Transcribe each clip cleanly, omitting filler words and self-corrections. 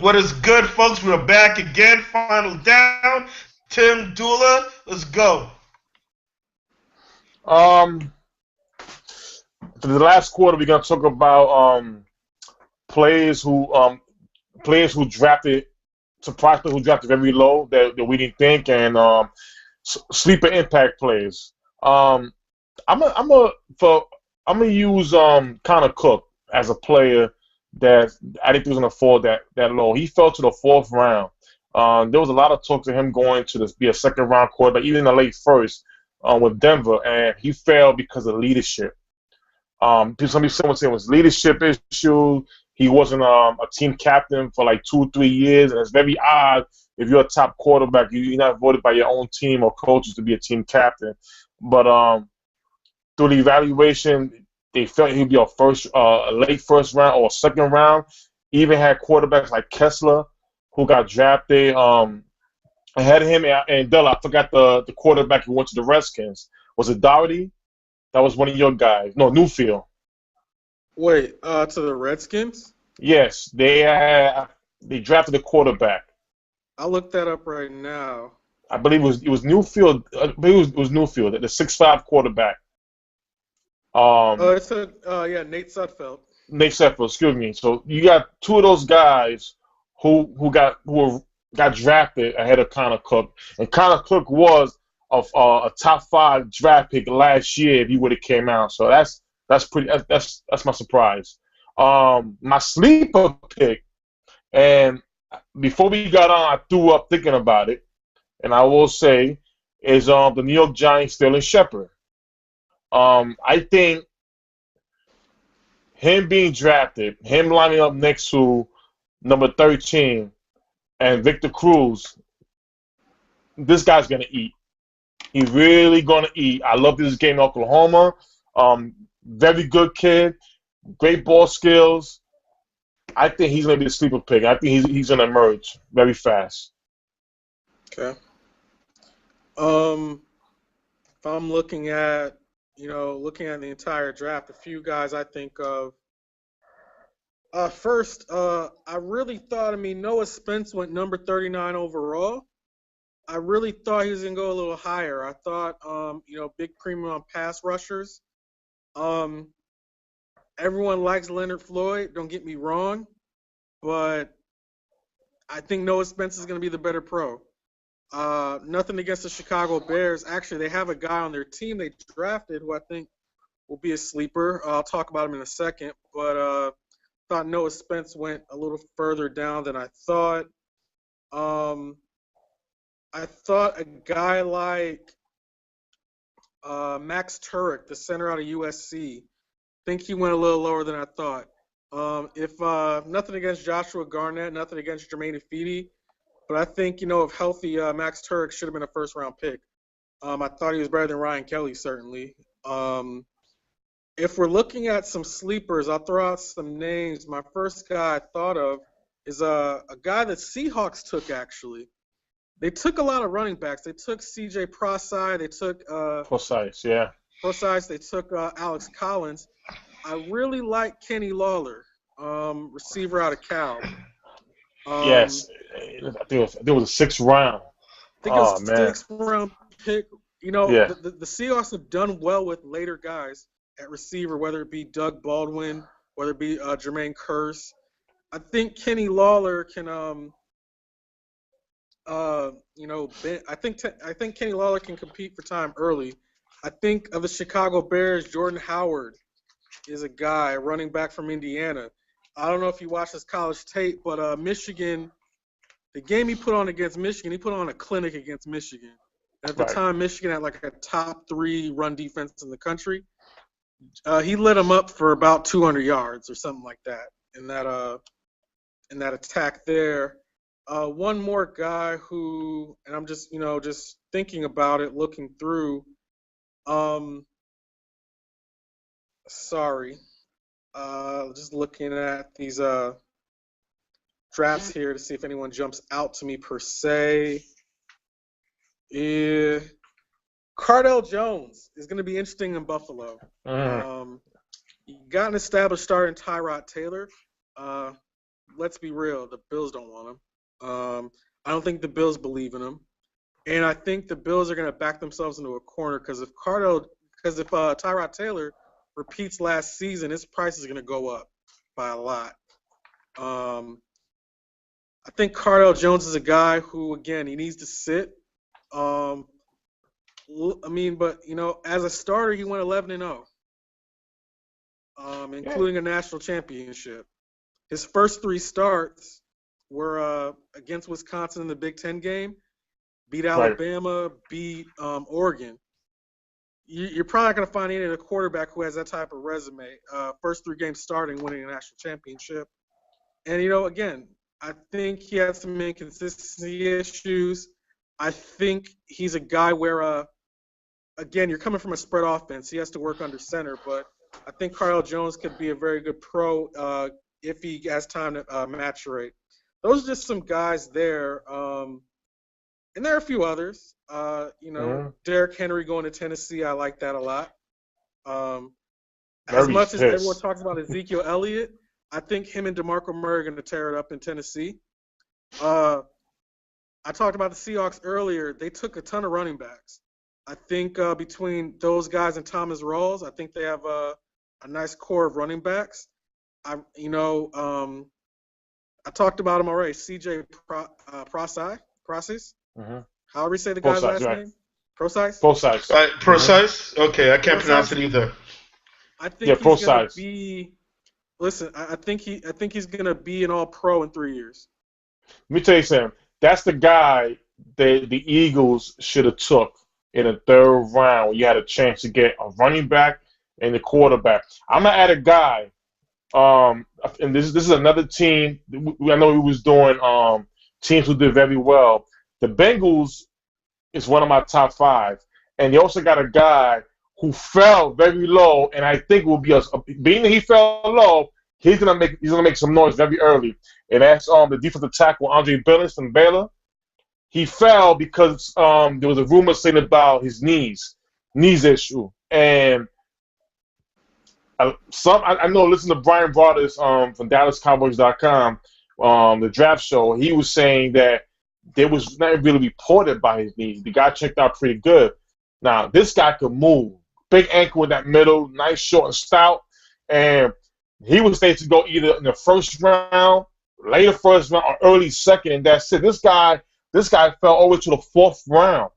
What is good, folks? We're back again. Final down. Tim Dula, let's go. Um, for the last quarter, we're gonna talk about players who um players who drafted surprisingly who drafted very low that we didn't think, and sleeper impact players. Um, I'm a for I'm gonna use Connor Cook as a player that I didn't think was gonna fall that low. He fell to the fourth round. There was a lot of talk to him going to be a second round quarterback, even in the late first with Denver, and he fell because of leadership. Some people saying it was leadership issue. He wasn't a team captain for like 2 3 years, and it's very odd if you're a top quarterback, you're not voted by your own team or coaches to be a team captain. But through the evaluation, they felt he'd be a late first round or second round. Even had quarterbacks like Kessler, who got drafted ahead of him, and Della. I forgot the quarterback who went to the Redskins. Was it Doherty? That was one of your guys. No, Newfield. Wait, to the Redskins? Yes, they drafted a quarterback. I'll look that up right now. I believe it was Newfield. I believe it was Newfield, the 6'5" quarterback. Oh, Um, it said, yeah, Nate Sudfeld. Nate Seffer, excuse me. So you got two of those guys who got drafted ahead of Connor Cook, and Connor Cook was a top five draft pick last year if he would have came out. So that's pretty. That's my surprise. My sleeper pick, and before we got on, I threw up thinking about it, and I will say is the New York Giants Sterling Shepard. I think him being drafted, him lining up next to number 13 and Victor Cruz, this guy's gonna eat. He's really gonna eat. I love this game in Oklahoma. Very good kid, great ball skills. I think he's gonna be the sleeper pick. I think he's gonna emerge very fast. Okay. Um, if I'm looking at the entire draft, a few guys I think of. First, I really thought, Noah Spence went number 39 overall. I really thought he was going to go a little higher. I thought, big premium on pass rushers. Um, Everyone likes Leonard Floyd, don't get me wrong, but I think Noah Spence is going to be the better pro. Nothing against the Chicago Bears. Actually, they have a guy on their team they drafted who I think will be a sleeper. I'll talk about him in a second, but thought Noah Spence went a little further down than I thought. Um, I thought a guy like Max Turek, the center out of USC, think he went a little lower than I thought. If nothing against Joshua Garnett, nothing against Jermaine Ifedi, but I think if healthy, Max Turek should have been a first-round pick. I thought he was better than Ryan Kelly, certainly. If we're looking at some sleepers, I'll throw out some names. My first guy I thought of is a guy that Seahawks took, actually. They took a lot of running backs. They took C.J. Prosai. They took Precise, yeah. Prosai. They took Alex Collins. I really like Kenny Lawler, receiver out of Cal. Um, Yes, I think it was a sixth round. I think it was Oh a man, sixth-round pick. yeah, The Seahawks have done well with later guys at receiver, whether it be Doug Baldwin, whether it be Jermaine Kearse. I think Kenny Lawler can, I think Kenny Lawler can compete for time early. I think of the Chicago Bears, Jordan Howard is a guy running back from Indiana. I don't know if you watched his college tape, but Michigan, the game he put on against Michigan, he put on a clinic against Michigan. At the right. time, Michigan had like a top 3 run defense in the country. He lit him up for about 200 yards or something like that in that attack there. One more guy who, and I'm just thinking about it, looking through. Um, sorry, just looking at these drafts here to see if anyone jumps out to me per se. Cardell Jones is going to be interesting in Buffalo. Mm, You got an established starter in Tyrod Taylor. let's be real, the Bills don't want him. I don't think the Bills believe in him. And I think the Bills are going to back themselves into a corner because if Tyrod Taylor repeats last season, his price is going to go up by a lot. I think Cardale Jones is a guy who, again, he needs to sit. But as a starter, he went 11-0, including a national championship. His first 3 starts were against Wisconsin in the Big Ten game, beat Alabama, beat Oregon. You're probably not going to find any other quarterback who has that type of resume. First 3 games starting, winning a national championship. And, again, I think he has some inconsistency issues. I think he's a guy where, again, you're coming from a spread offense. He has to work under center. But I think Cardale Jones could be a very good pro if he has time to maturate. Those are just some guys there. And there are a few others. Derrick Henry going to Tennessee, I like that a lot. As much as everyone talks about Ezekiel Elliott, I think him and DeMarco Murray are going to tear it up in Tennessee. I talked about the Seahawks earlier. They took a ton of running backs. I think between those guys and Thomas Rawls, I think they have a nice core of running backs. I talked about him already. CJ Process. However you say the guy's last name. Process? Process? Okay, I can't pronounce it either. I think he's going to be – listen, I think he's going to be an all-pro in 3 years. Let me tell you something. That's the guy that the Eagles should have took in the 3rd round when you had a chance to get a running back and a quarterback. I'm going to add a guy, and this is another team. I know he was doing teams who did very well. The Bengals is one of my top 5, and they also got a guy who fell very low, and I think will be being that he fell low, he's gonna make some noise very early, and that's the defensive tackle Andre Billings from Baylor. He fell because there was a rumor saying about his knees issue, and I know. Listen to Brian Broaddus from DallasCowboys.com, the draft show. He was saying that there was not really reported by his knees. The guy checked out pretty good. Now, this guy could move. Big ankle in that middle, nice, short, and stout. And he was slated to go either in the 1st round, later 1st round, or early 2nd, and that's it. This guy fell over to the 4th round.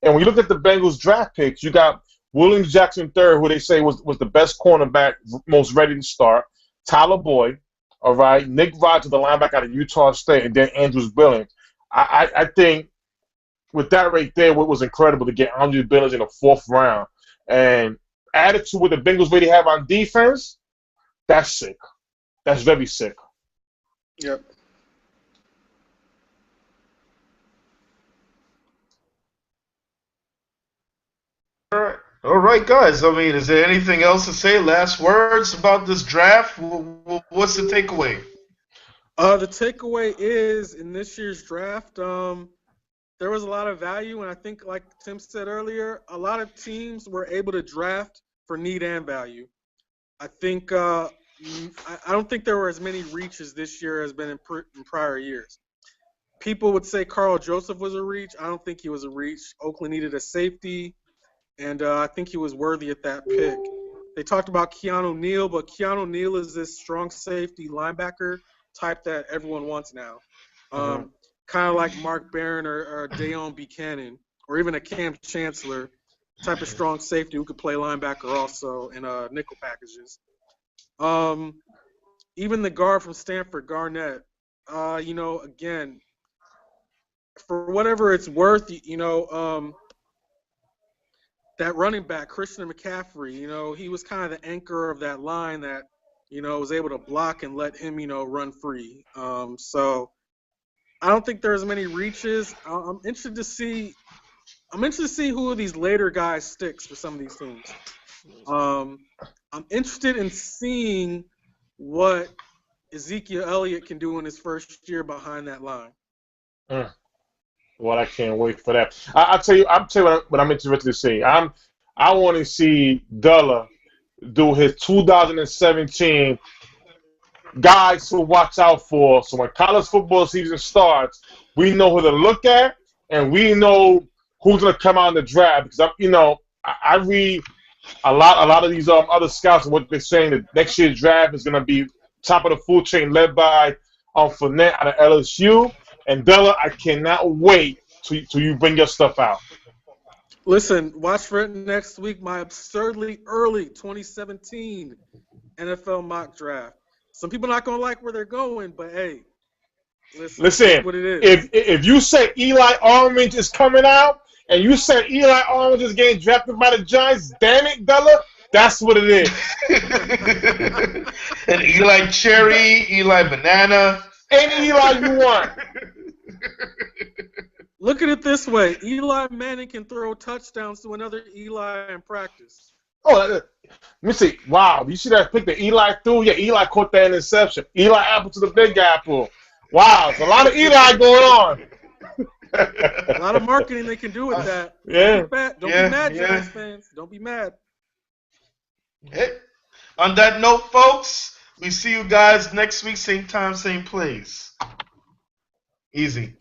And when you look at the Bengals draft picks, you got William Jackson III, who they say was the best cornerback, most ready to start. Tyler Boyd, all right. Nick Rogers, the linebacker out of Utah State, and then Andrews Billings. I think with that right there, what was incredible to get Andrews Billings in the 4th round. And added to what the Bengals really have on defense, that's sick. That's very sick. Yep. All right, guys. I mean, is there anything else to say? Last words about this draft? What's the takeaway? The takeaway is in this year's draft, there was a lot of value, and I think, like Tim said earlier, a lot of teams were able to draft for need and value. I think I don't think there were as many reaches this year as been in prior years. People would say Carl Joseph was a reach. I don't think he was a reach. Oakland needed a safety, and I think he was worthy at that pick. They talked about Keanu Neal, but Keanu Neal is this strong safety linebacker type that everyone wants now. Kind of like Mark Barron or Dayon Buchanan, or even a Cam Chancellor type of strong safety who could play linebacker also in nickel packages. Even the guard from Stanford, Garnett, again, for whatever it's worth, that running back, Christian McCaffrey, he was kind of the anchor of that line that, was able to block and let him, run free. So I don't think there's many reaches. I'm interested to see who of these later guys sticks for some of these teams. I'm interested in seeing what Ezekiel Elliott can do in his first year behind that line. Well, I can't wait for that. I'll tell you what I'm interested to see. I want to see Dullah do his 2017 guys to watch out for. So when college football season starts, we know who to look at, and we know who's going to come out in the draft. Because I read a lot of these other scouts and what they're saying that next year's draft is going to be top of the food chain, led by Fournette out of LSU. And Della, I cannot wait till you bring your stuff out. Listen, watch for it next week. My absurdly early 2017 NFL mock draft. Some people not gonna like where they're going, but hey, listen what it is. If you say Eli Orange is coming out, and you say Eli Orange is getting drafted by the Giants, damn it, Della, that's what it is. And Eli Cherry, Eli Banana, any Eli you want. Look at it this way: Eli Manning can throw touchdowns to another Eli in practice. Oh, let me see. Wow, you see that pick that Eli threw? Yeah, Eli caught that interception. Eli Apple to the Big Apple. Wow, there's a lot of Eli going on. A lot of marketing they can do with that. Yeah. Don't be mad, Giants fans. Don't be mad. Hey. On that note, folks, we see you guys next week, same time, same place. Easy.